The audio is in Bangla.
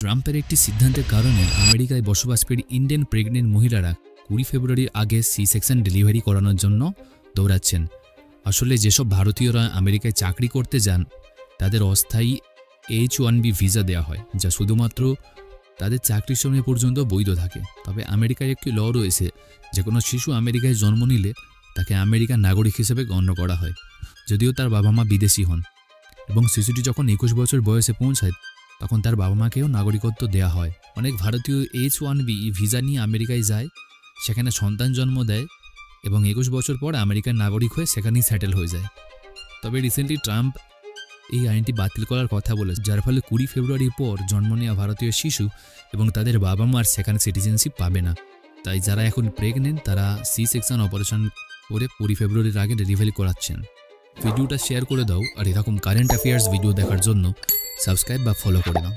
ট্রাম্পের একটি সিদ্ধান্তের কারণে আমেরিকায় বসবাসকারী ইন্ডিয়ান প্রেগনেন্ট মহিলারা 20 ফেব্রুয়ারির আগে সি সেকশন ডেলিভারি করানোর জন্য দৌড়াচ্ছেন। আসলে যেসব ভারতীয়রা আমেরিকায় চাকরি করতে যান তাদের অস্থায়ী H-1B ভিসা দেওয়া হয়, যা শুধুমাত্র তাদের চাকরির সময় পর্যন্ত বৈধ থাকে। তবে আমেরিকায় একটি ল রয়েছে, যে কোনো শিশু আমেরিকায় জন্ম নিলে তাকে আমেরিকার নাগরিক হিসেবে গণ্য করা হয়, যদিও তার বাবা মা বিদেশি হন। এবং শিশুটি যখন 21 বছর বয়সে পৌঁছায় তখন তার বাবা মাকেও নাগরিকত্ব দেওয়া হয়। অনেক ভারতীয় H-1B ভিসা নিয়ে আমেরিকায় যায়, সেখানে সন্তান জন্ম দেয় এবং 21 বছর পর আমেরিকার নাগরিক হয়ে সেখানেই সেটেল হয়ে যায়। তবে রিসেন্টলি ট্রাম্প এই আইনটি বাতিল করার কথা বলেছে, যার ফলে 20 ফেব্রুয়ারির পর জন্ম নেওয়া ভারতীয় শিশু এবং তাদের বাবা মার সেখানে সিটিজেনশিপ পাবে না। তাই যারা এখন প্রেগনেন্ট তারা সি সেকশন অপারেশন করে 20 ফেব্রুয়ারির আগে ডেলিভারি করাচ্ছেন। ভিডিওটা শেয়ার করে দাও, আর এরকম কারেন্ট অ্যাফেয়ার্স ভিডিও দেখার জন্য সাবস্ক্রাইব বা ফলো করে নাও।